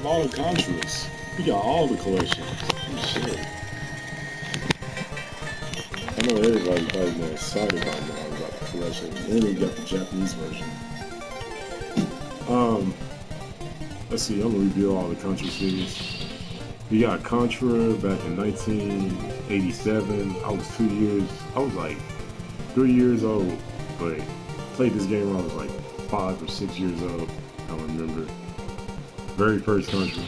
all the Contras. We got all the collections. Oh, shit. I know everybody's probably more excited by now about the collection. And we got the Japanese version. Let's see, I'm gonna reveal all the Contra series. We got Contra back in 1987. I was like 3 years old, but played this game when I was like 5 or 6 years old. I don't remember. Very first Contra.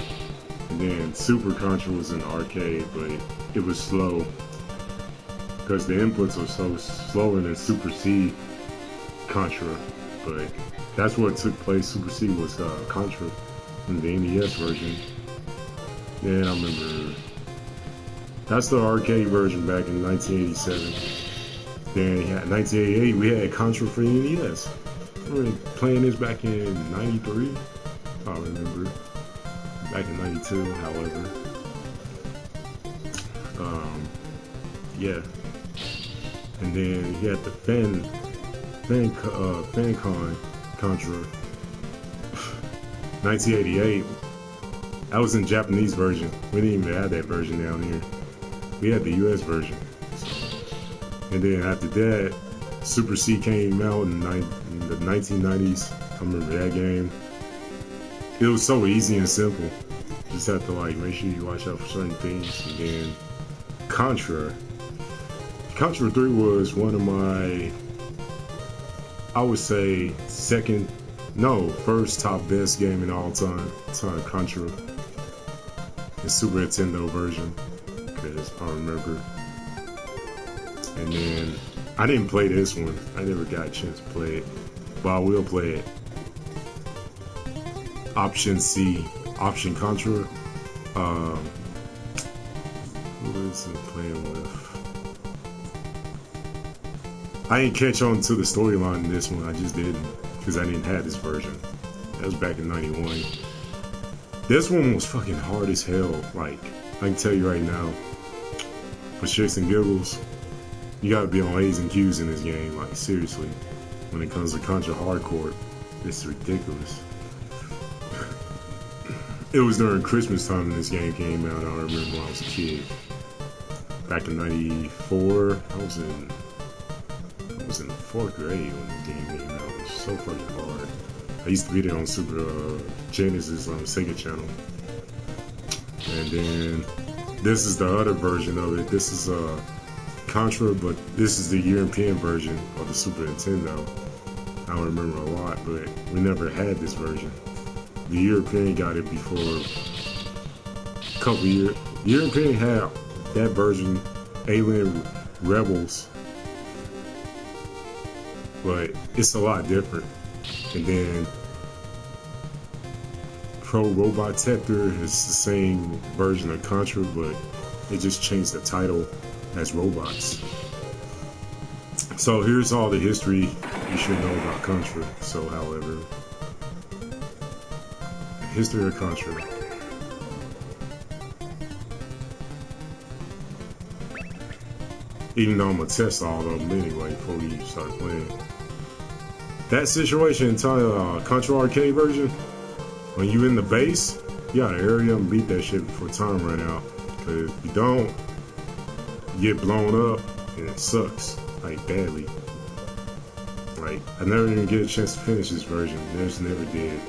And then Super Contra was in the arcade, but it was slow because the inputs are so slower than Super C Contra. But that's what took place. Super C was Contra in the NES version. Then I remember that's the arcade version back in 1987. Then in 1988 we had Contra for NES. I remember playing this back in '93. I remember back in '92, however. Yeah. And then he had the FanCon Contra 1988. That was in Japanese version. We didn't even have that version down here. We had the US version. And then after that, Super C came out in the 1990s. I remember that game. It was so easy and simple. Just have to like make sure you watch out for certain things. And then Contra 3 was one of my, I would say first top best game in all time. Contra. The Super Nintendo version, because I remember. And then I didn't play this one. I never got a chance to play it, but I will play it. Option Contra. Who is it playing with? I didn't catch on to the storyline in this one. I just didn't, because I didn't have this version. That was back in '91. This one was fucking hard as hell. Like, I can tell you right now, for shits and giggles, you gotta be on A's and Q's in this game. Like, seriously. When it comes to Contra Hardcore, it's ridiculous. It was during Christmas time when this game came out. I remember when I was a kid. Back in '94, I was in the 4th grade when this game came out. It was so fucking hard. I used to be there on Super Genesis on the Sega channel. And then this is the other version of it. This is Contra, but this is the European version of the Super Nintendo. I don't remember a lot, but we never had this version. The European got it before a couple years. The European had that version, Alien Rebels, but it's a lot different. And then Pro Robotector is the same version of Contra, but they just changed the title as robots. So here's all the history you should know about Contra. So, however, history of Contra. Even though I'm gonna test all of them anyway before we start playing. That situation in Contra Arcade version, when you in the base, you gotta hurry up and beat that shit before time run out. Cause if you don't, you get blown up and it sucks, like badly. Like, I never even get a chance to finish this version. Just never did.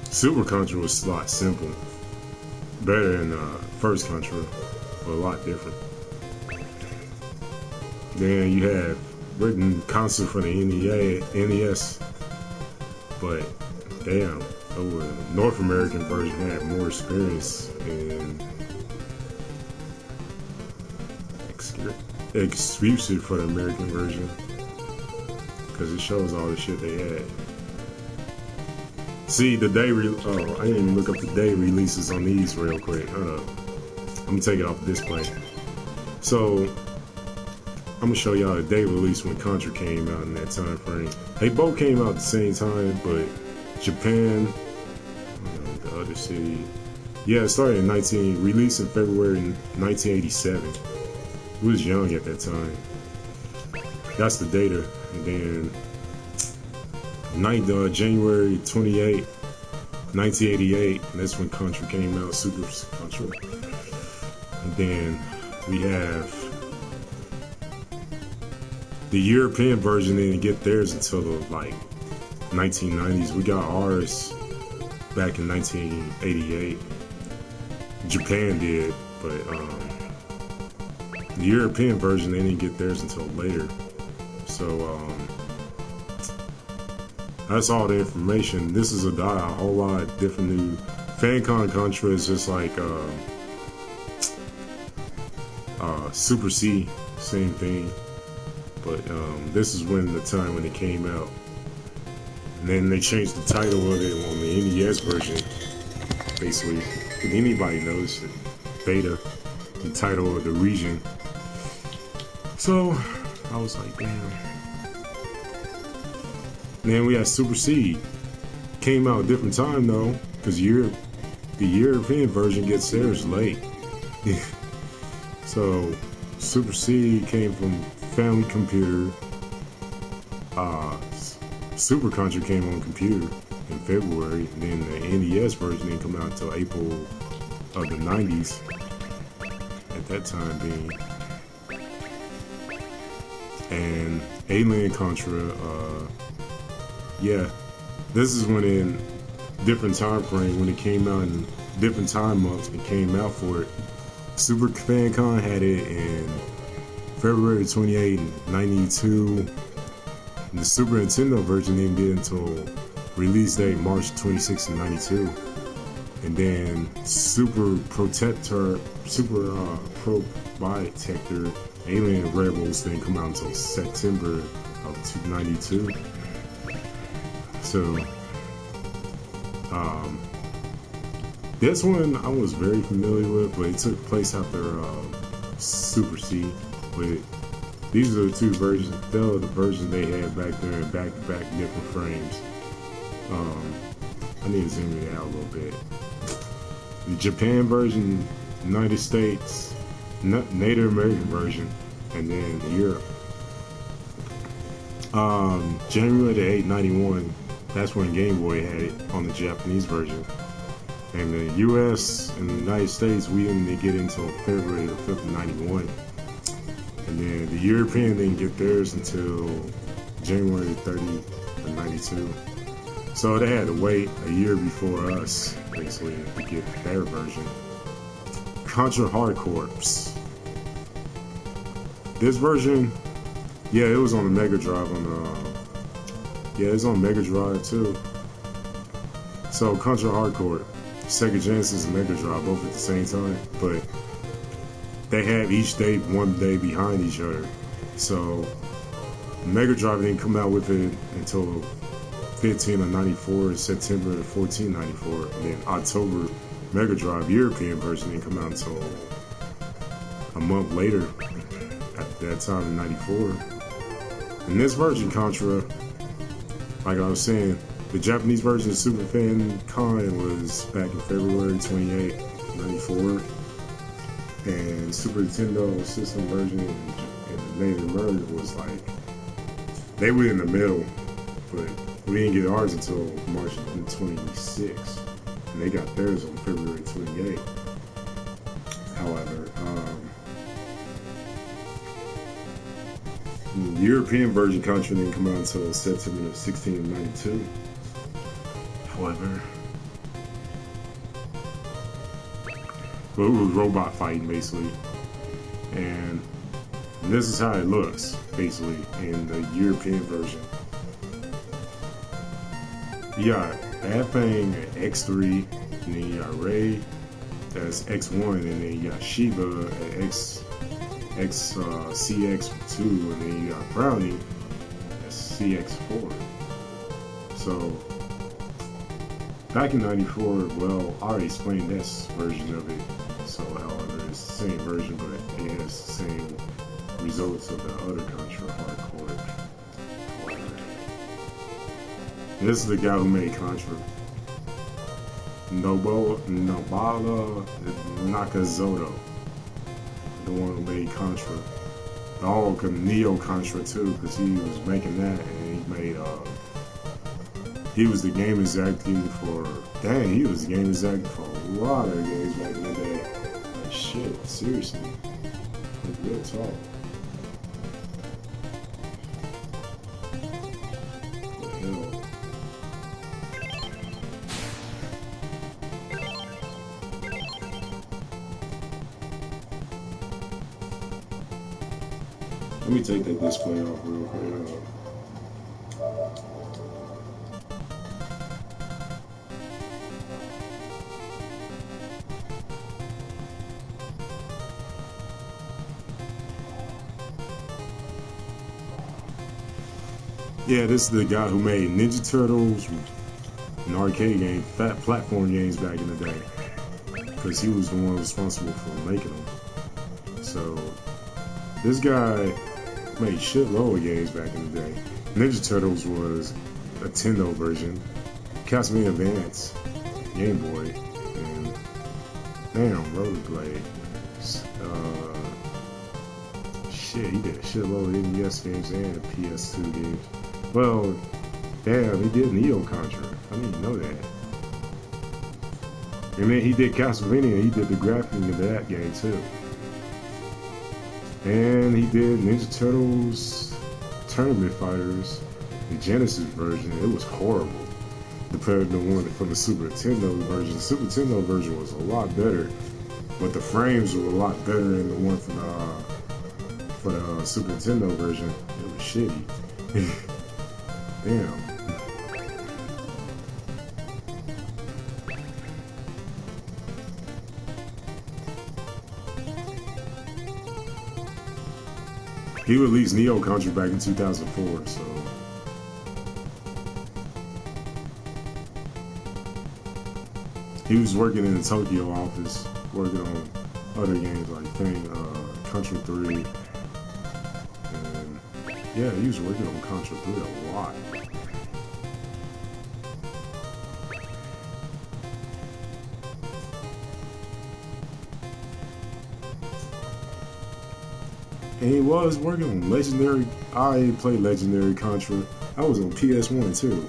Super Contra was a lot simple. Better than first Contra, but a lot different. Then you have written console for the NES, but damn, the North American version had more experience and exclusive for the American version, because it shows all the shit they had. See, the day I didn't even look up the day releases on these real quick. Hold up. I'm gonna take it off the display. So I'm gonna show y'all the day release when Contra came out in that time frame. They both came out at the same time, but Japan, the other city, yeah, it started released in February 1987. We was young at that time. That's the data, and then January 28th, 1988, and that's when Contra came out, Super Contra. And then we have the European version. They didn't get theirs until the like 1990s. We got ours back in 1988. Japan did, but the European version, they didn't get theirs until later. So that's all the information. This is a whole lot of different new. FanCon Contra is just like Super C, same thing. But this is the time when it came out. And then they changed the title of it on the NES version. Basically, if anybody knows it, Beta, the title of the region. So I was like, damn. Then we had Super C. Came out a different time though, because the European version gets theirs late. So Super C came from Family Computer. Super Contra came on computer in February, and then the NES version didn't come out until April of the 90s. At that time being, and Alien Contra. Yeah, this is when in different time frame when it came out in different time months. It came out for it. Super FanCon had it in February 28, 92. And the Super Nintendo version didn't get until release date March 26, 92. And then Super Protector, Alien Rebels didn't come out until September of 92. So, this one I was very familiar with, but it took place after Super C. But these are the two versions. They were the versions they had back there, back-to-back different frames. I need to zoom it out a little bit. The Japan version, United States, Native American version, and then Europe. January the 8th, 91. That's when Game Boy had it on the Japanese version. And the US and the United States, we didn't get it until February the 5th of 91. And then the European didn't get theirs until January 30th of 92. So they had to wait a year before us, basically, to get their version. Contra Hard Corps. This version, yeah, it was on the Mega Drive yeah, it's on Mega Drive too. So Contra Hard Corps, Sega Genesis and Mega Drive both at the same time, but they have each day one day behind each other. So Mega Drive didn't come out with it until 15 of 94, September 14, 94, and then October Mega Drive European version didn't come out until a month later at that time in 94. And this version, Contra, like I was saying, the Japanese version of Super FanCon was back in February 28, 94. And Super Nintendo system version and the Native American was like, they were in the middle, but we didn't get ours until March 26. And they got theirs on February 28. However, the European version Contra didn't come out until September 16, 92. However, well, it was robot fighting basically, and this is how it looks basically in the European version. You got Afang at X3, and then you got Ray, that's X1, and then you got Shiba at CX2, and then you got Brownie at CX4. So back in 94, well, I already explained this version of it. So, however, it's the same version, but it has the same results of the other Contra Hard Corps. This is the guy who made Contra. Nobala Nakazoto, the one who made Contra. The Neo Contra too, because he was making that, and he made He was the game executive for, dang, he was the game executive for a lot of games back in the day. Like, shit, seriously. Like, real talk. What the hell? Let me take that display off real quick. Yeah, this is the guy who made Ninja Turtles, an arcade game, fat platform games back in the day. Because he was the one responsible for making them. So, this guy made shitload of games back in the day. Ninja Turtles was a Nintendo version. Castlevania Advance, Game Boy, and damn, Rollerblade. Shit, he did a shitload of NES games and PS2 games. Well, damn, he did Neo Contra. I didn't even know that. And then he did Castlevania, and he did the graphic of that game too. And he did Ninja Turtles Tournament Fighters, the Genesis version. It was horrible compared to the one from the Super Nintendo version. The Super Nintendo version was a lot better, but the frames were a lot better than the one for the Super Nintendo version. It was shitty. Damn. He released Neo Contra back in 2004, so. He was working in the Tokyo office, working on other games like Contra 3. And yeah, he was working on Contra 3 a lot. And he was working on Legendary. I played Legendary Contra. I was on PS1 too.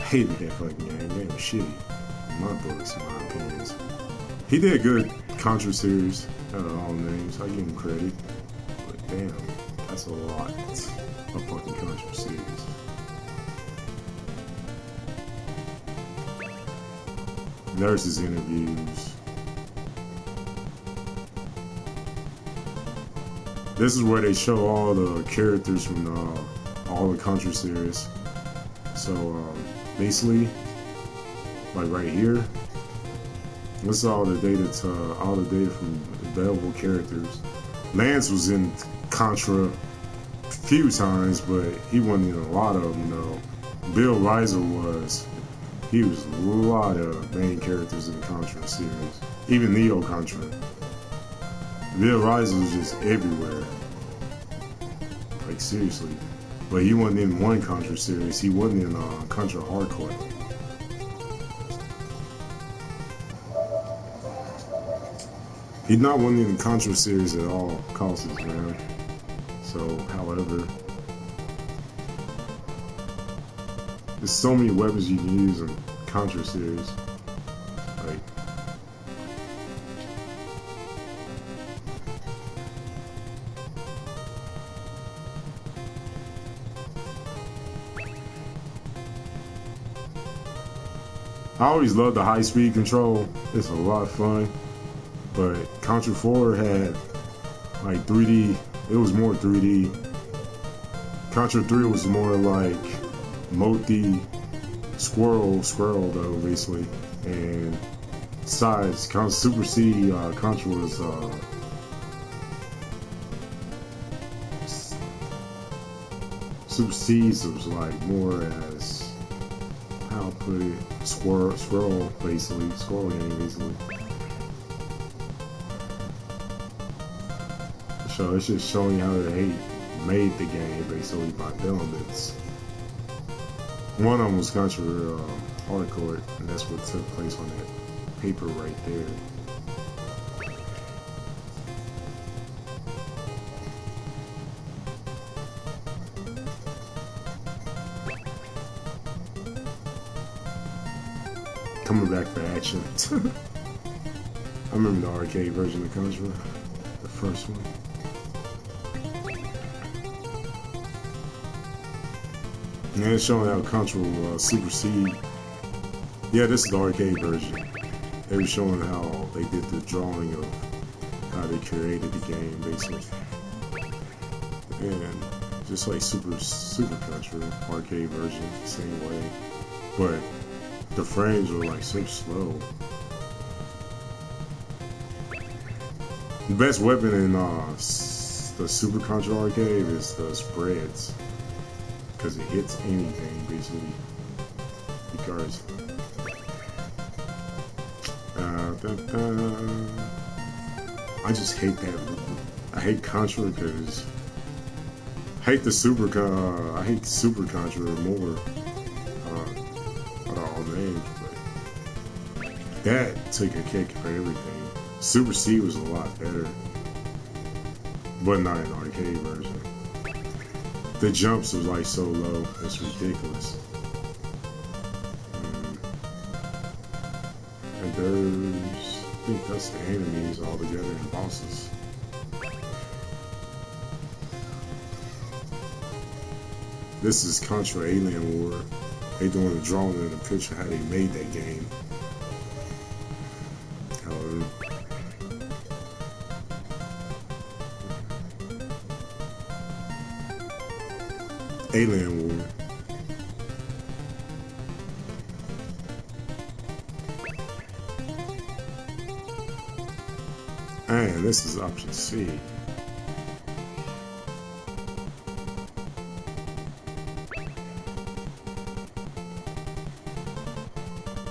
Hated that fucking game. That game was shitty. In my books, in my opinions. He did a good Contra series out of all names. I give him credit. But damn, that's a lot of fucking Contra series. Nurses interviews. This is where they show all the characters from all the Contra series. So basically, like right here, this is all the data from available characters. Lance was in Contra a few times, but he wasn't in a lot of them though. Bill Reiser was. He was a lot of main characters in the Contra series. Even Neo Contra. Bill Reiser was just everywhere. Like, seriously. But he wasn't in one Contra series. He wasn't in Contra Hardcore. He's not one in the Contra series at all costs, man. So, however, there's so many weapons you can use in Contra series. Like, I always loved the high-speed control. It's a lot of fun. But Contra 4 had like 3D. It was more 3D. Contra 3 was more like multi squirrel though, basically. And besides, Super C Contra was Super C's was like more as, how to put it, squirrel basically, squirrel game basically. So it's just showing you how they made the game basically by elements. One of them was Contra Hardcore, and that's what took place on that paper right there. Coming back for action. I remember the arcade version of Contra, the first one. And it's showing how Contra will supersede. Yeah, this is the arcade version. They were showing how they did the drawing of how they created the game, basically. And just like Super Contra arcade version, same way. But the frames were like so slow. The best weapon in the Super Contra arcade is the spreads, because it hits anything basically. Because I just hate that. I hate Contra because I hate the Super Contra more. Oh man, but that took a kick for everything. Super C was a lot better, but not an arcade version. The jumps was like so low, it's ridiculous. And there's, I think that's the enemies all together and bosses. This is Contra Alien War. They doing the drawing in the picture how they made that game. Alien War. And this is option C.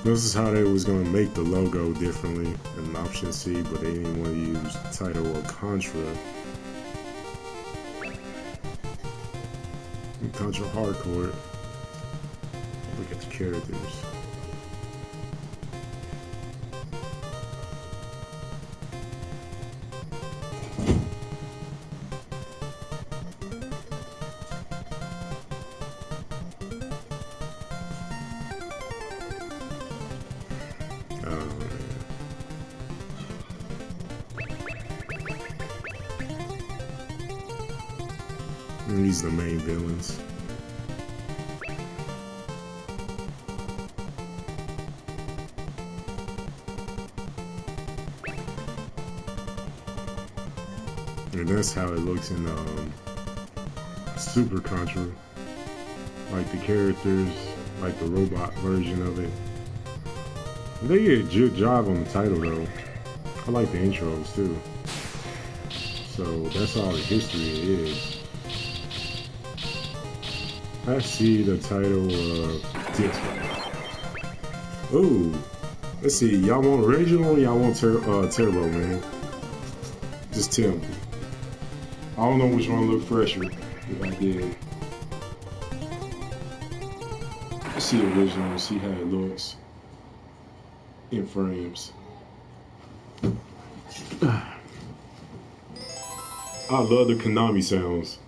This is how they was going to make the logo differently in option C, but they didn't want to use the title of Contra. And Contra Hardcore. Look at the characters. And these are the main villains. And that's how it looks in Super Contra. Like the characters, like the robot version of it. They did a good job on the title though. I like the intros too. So that's all the history it is. I see the title of this one. Ooh, let's see. Y'all want original or y'all want Turbo, man? Just tell me. I don't know which one look fresher if I did. Let's see the original and see how it looks in frames. I love the Konami sounds.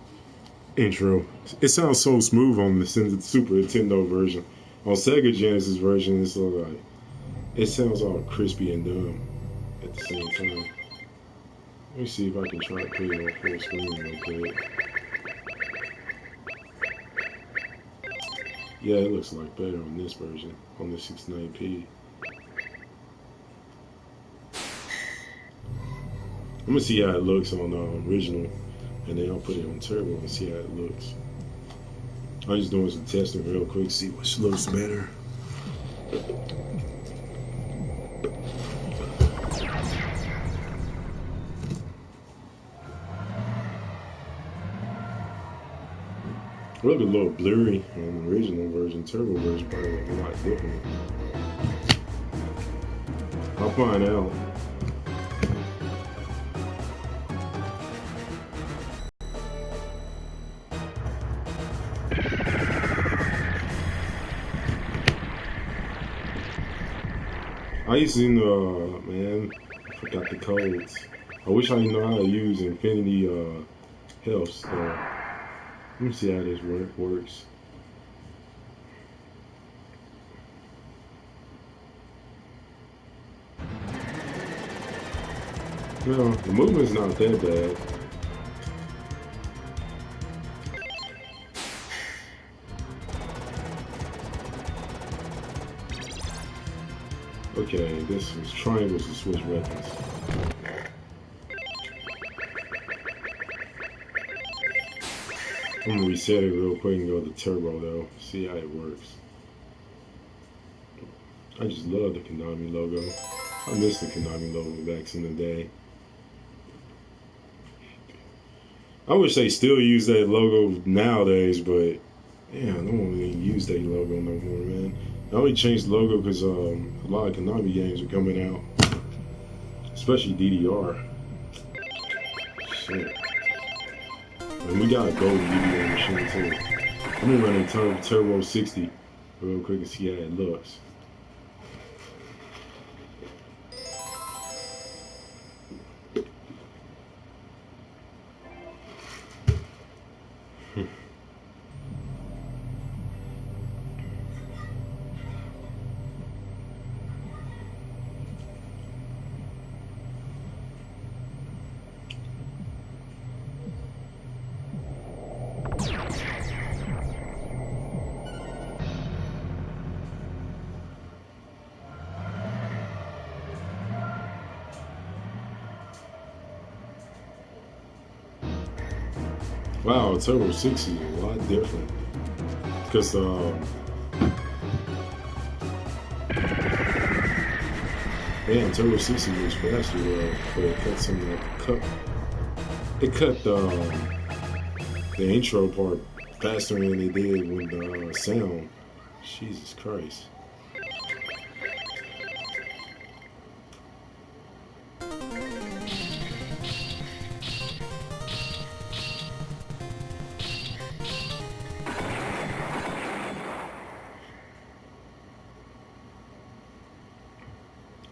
Intro. It sounds so smooth on the Super Nintendo version. On Sega Genesis version, it's like it sounds all crispy and dumb at the same time. Let me see if I can try to put it on full screen real quick. Yeah, it looks like better on this version, on the 69p. I'm gonna see how it looks on the original. And then I'll put it on turbo and see how it looks. I'm just doing some testing real quick, see which looks better. Look a little blurry on the original version. Turbo version probably look a lot different. I'll find out. I used to know, man, I forgot the codes. I wish I know how to use Infinity Health stuff. Let me see how this works. No, the movement's not that bad. Okay, this was triangles to switch weapons. I'm gonna reset it real quick and go to turbo though. See how it works. I just love the Konami logo. I miss the Konami logo back in the day. I wish they still use that logo nowadays, but yeah, no one really use that logo no more, man. I only changed the logo because a lot of Konami games are coming out, especially DDR. Shit. And we got a golden DDR machine too. I'm gonna run a Turbo 60 real quick and see how it looks. Wow, Turbo 60 is a lot different. Because, man, Turbo 60 moves faster, but it cut some of it cut the intro part faster than they did with the sound. Jesus Christ.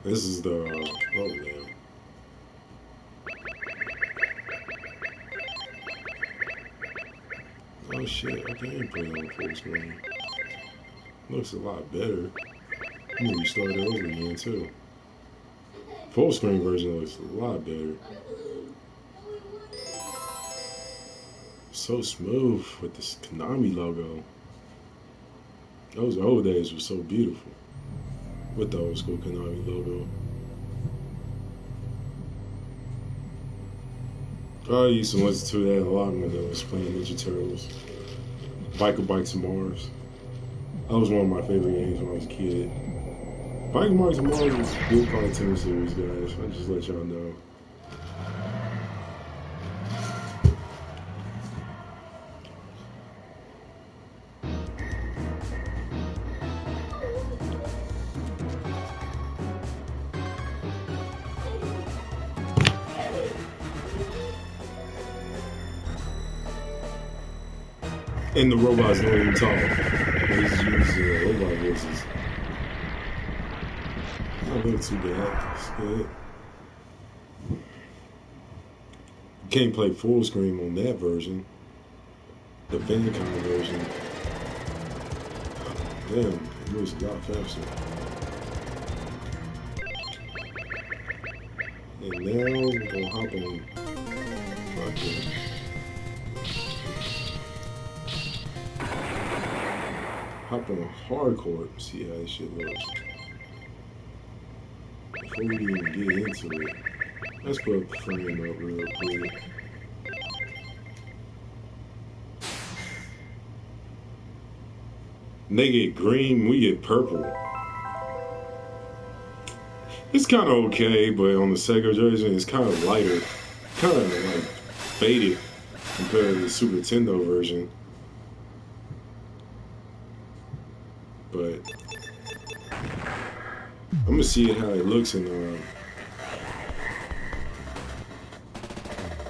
This is the oh man. Oh shit, I can't put it on full screen. Looks a lot better. I'm gonna restart it over again too. Full screen version looks a lot better. So smooth with this Konami logo. Those old days were so beautiful with the old school Konami logo. I used to listen to that a lot when I was playing Ninja Turtles. Bikes and Mars. That was one of my favorite games when I was a kid. Bikes and Mars is a good cartoon series, guys. I'll just let y'all know. And the robots don't even talk. They just use robot voices. Not look too bad. It's good. You can't play full screen on that version. The Famicom version. Damn, it moves a lot faster. And now we're gonna hop on. Fuck it. Hop on hardcore and see how this shit looks. Before we even get into it, let's put the frame up real quick. They get green, we get purple. It's kind of okay, but on the Sega version, it's kind of lighter, kind of like faded compared to the Super Nintendo version. But I'm gonna see how it looks in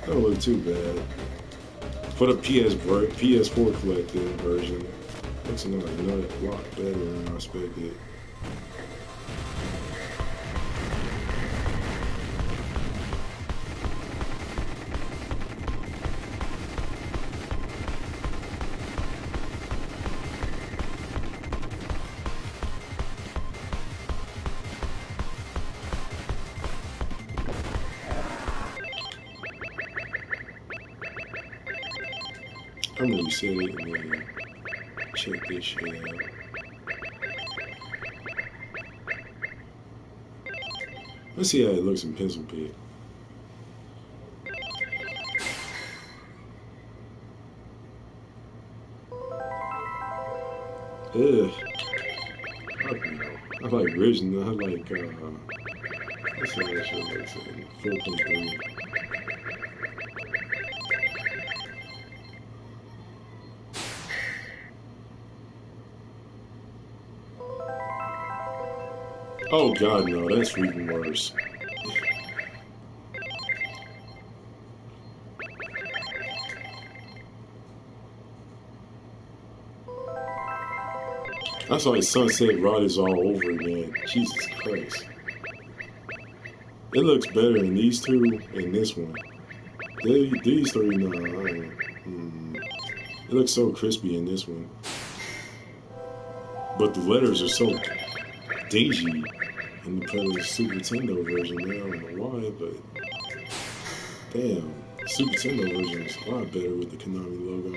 don't look too bad. For the PS4 collected version, looks a lot better than I expected. I'm gonna reset it and then check this shit out. Let's see how it looks in pencil pick. Ugh. I like original. I like, let's see how that shit looks in 4.3. Oh god, no, that's even worse. That's like Sunset Riders all over again. Jesus Christ. It looks better in these two and this one. These three, no. It looks so crispy in this one. But the letters are so dingy in the Super Nintendo version. Man, I don't know why, but damn. The Super Nintendo version is a lot better with the Konami logo.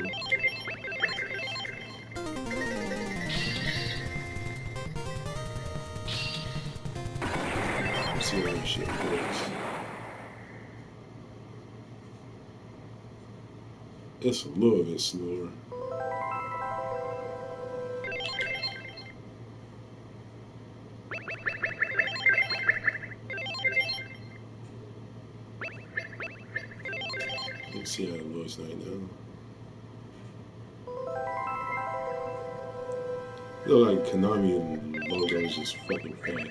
Let's see how this shit works. It's a little bit slower. Let's see how it looks right now. Look like Konami logo is just fucking fat.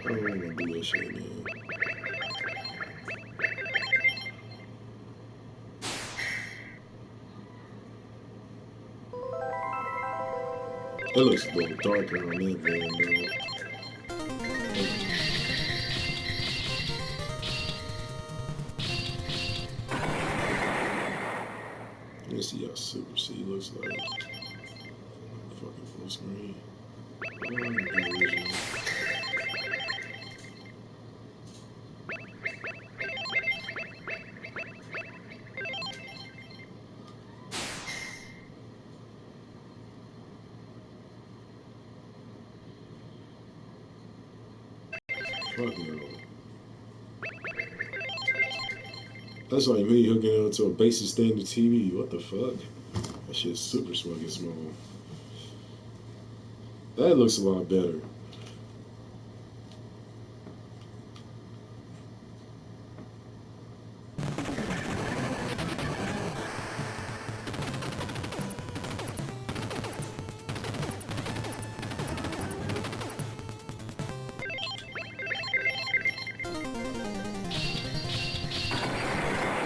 I don't want to do that shit, man. It looks a little darker on that van, though. Let's see how Super C looks like. Fucking full screen. Original. Fuck no. That's like me hooking up to a basic standard TV. What the fuck? That shit's super fucking small. That looks a lot better.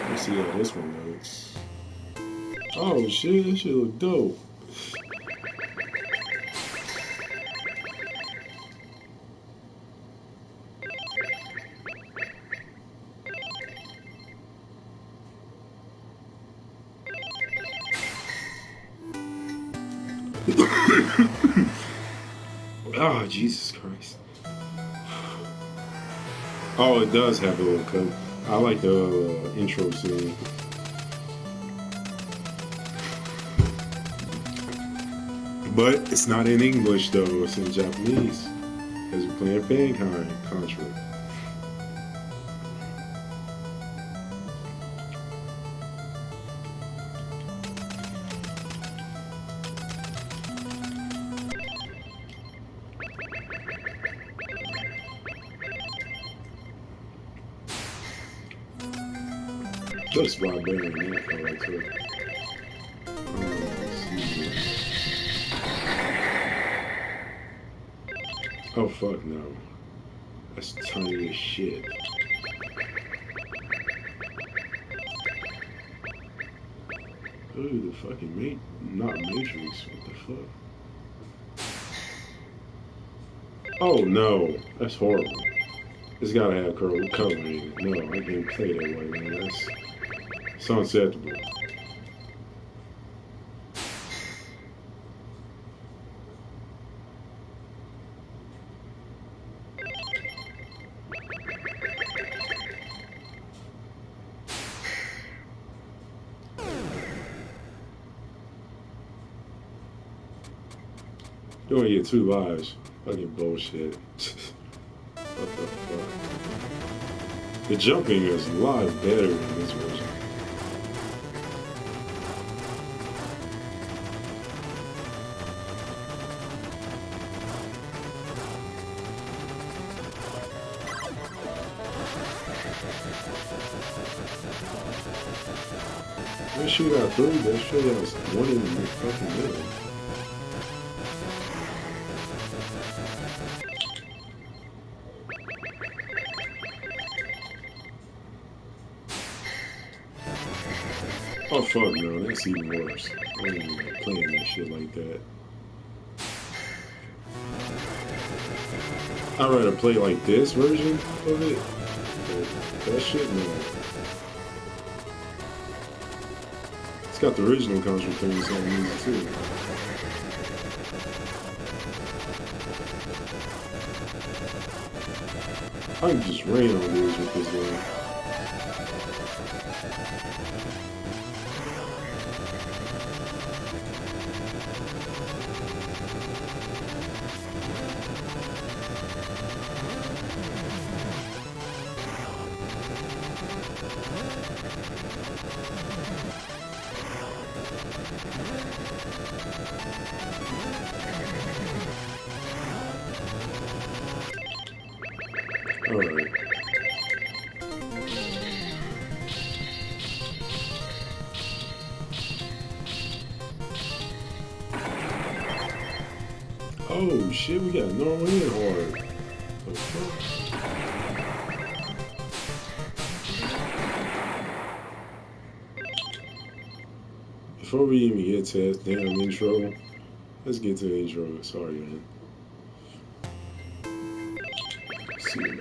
Let's see how this one looks. Oh shit, that shit look dope. Oh, Jesus Christ. Oh, it does have a little cut. I like the intro scene. But it's not in English though, it's in Japanese. Because we're playing Contra. Looks a lot better than that color too. Oh fuck no. That's tiny as shit. Ooh, the fucking not Matrix. What the fuck? Oh no, that's horrible. It's gotta have coloring. No, I can't play that way, man. That's It's unacceptable. You only get 2 lives. Fucking bullshit. What the fuck? The jumping is a lot better in this version. That shit got 3, that shit has 1 in the fucking middle. Oh fuck no, that's even worse. I ain't even like playing that shit like that. I'd rather play like this version of it. But that shit, no. It's got the original Contra theme song music too. I can just rain on dudes with this game. Alright. Oh shit, we got normal and hard. The fuck? Before we even get to that damn intro, let's get to the intro. Sorry, man. Let's see.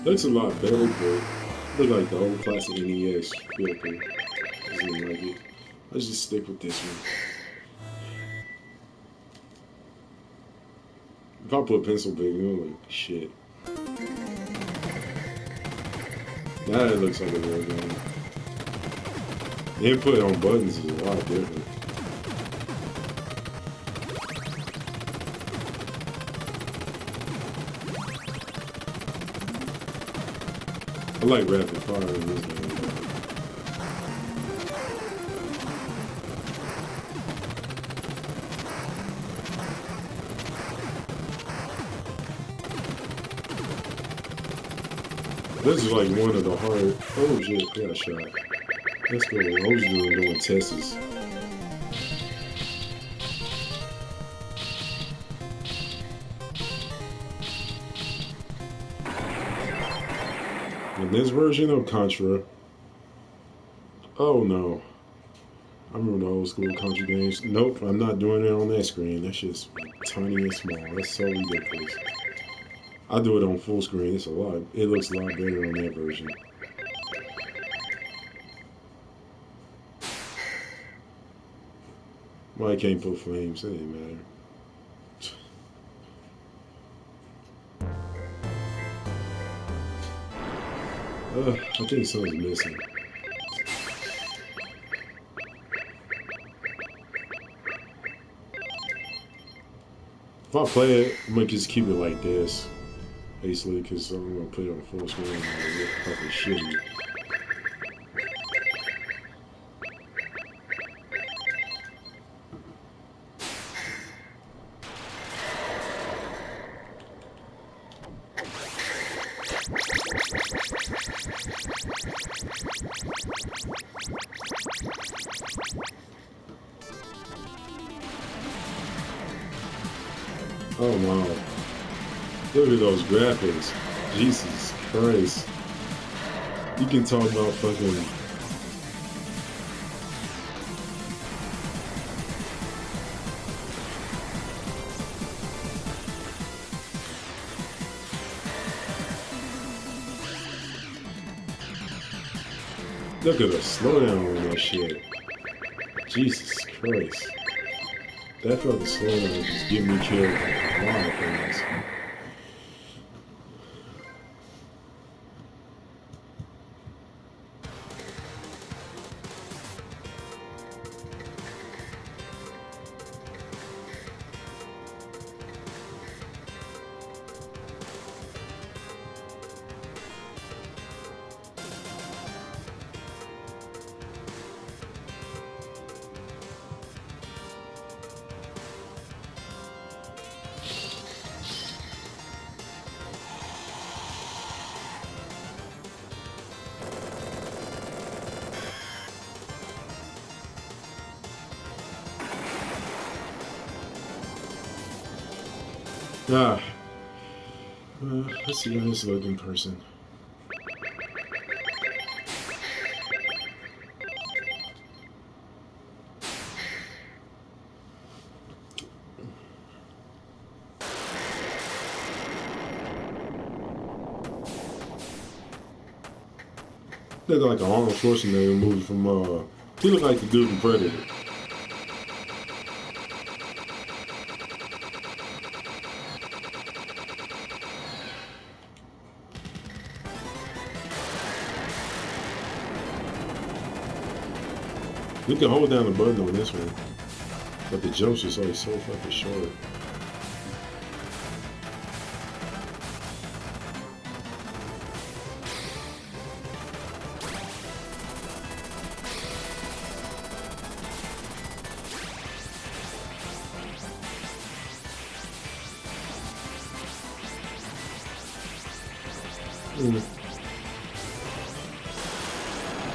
Looks a lot better, but look like the old classic NES filter. Just didn't like it. Let's just stick with this one. If I put pencil big, it'll look shit. Now it looks like a real game. The input on buttons is a lot different. I like rapid fire in this game. This is like one of the hard. Oh shit, I got a shot. Let's go. I was doing tests. In this version of Contra. Oh no. I remember the old school Contra games. Nope, I'm not doing it on that screen. That's just tiny and small. That's so ridiculous. I do it on full screen. It's a lot. It looks a lot better on that version. Why I can't put flames? It didn't matter. I think something's missing. If I play it, I'm gonna just keep it like this. Basically, because I'm gonna put it on full screen and it'll look fucking shitty. Oh wow. Look at those graphics. Jesus Christ. You can talk about fucking... Look at the slowdown on that shit. Jesus Christ. That fucking slowdown just getting me killed with a lot of things. Ah, let's see how this look in person. Look like an Arnold Schwarzenegger movie from, he looked like the dude from Predator. You can hold down the button on this one, but the jumps is like so fucking short.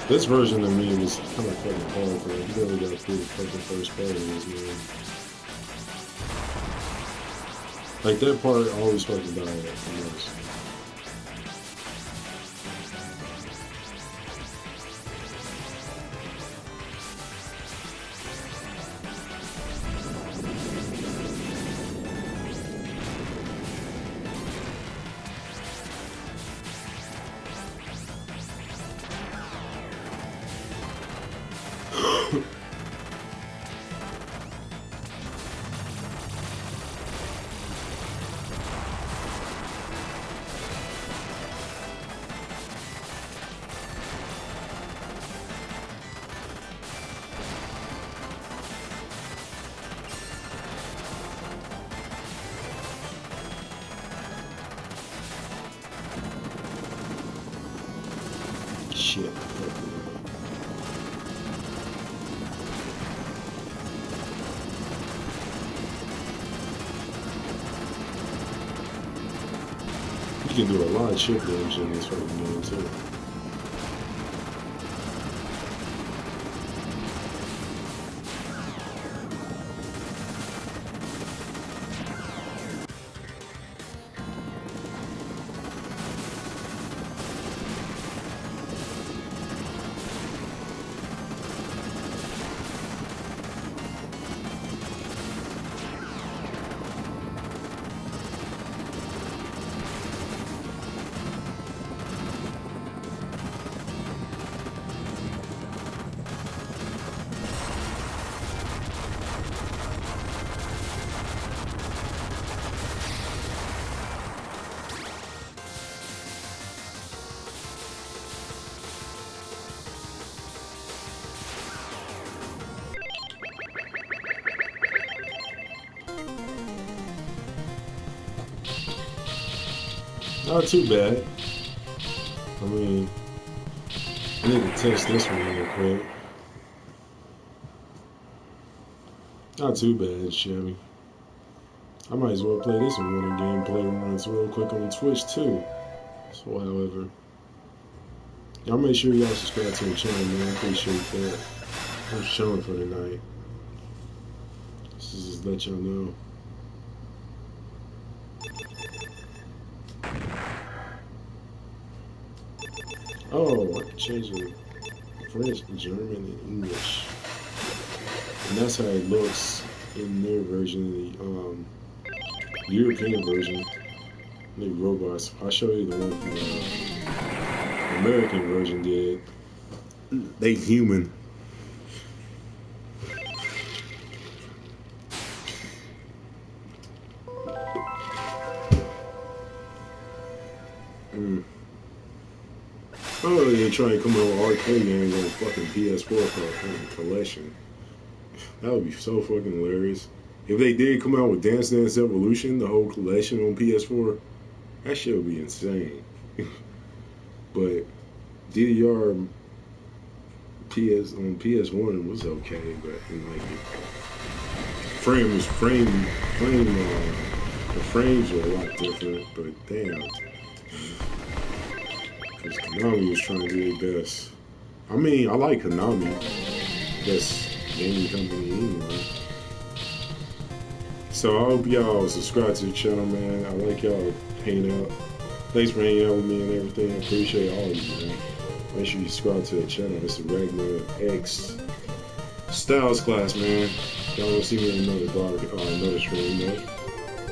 This version of me was kind of fucking hard for it. You really got to do the fucking first part of this, man. Like, that part always fucking died at the most. Shit. You can do a lot of chip damage in this fucking game too. Not too bad. I mean, I need to test this one real quick. Not too bad, Chevy. I might as well play this one of the gameplay runs real quick on Twitch too. So, however, y'all make sure y'all subscribe to the channel, man. I appreciate that. I'm showing for tonight. Just let y'all know. Oh, I can change it French, German, and English. And that's how it looks in their version, the European version. The robots. I'll show you the one from the American version did. They human. Mm. Oh, they trying to come out with arcade games on fucking PS4 collection. That would be so fucking hilarious. If they did come out with Dance Dance Evolution, the whole collection on PS4, that shit would be insane. But DDR PS on PS1 was okay, but like the frames were a lot different. But damn, because Konami was trying to do their best. I mean, I like Konami, best gaming company anyway. So I hope y'all subscribe to the channel, man. I like y'all hanging out. Thanks for hanging out with me and everything. I appreciate all of you, man. Make sure you subscribe to the channel. It's the regular X Styles class, man. Y'all will see me in another stream, you know.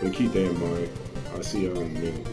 But keep that in mind. I'll see y'all in a minute.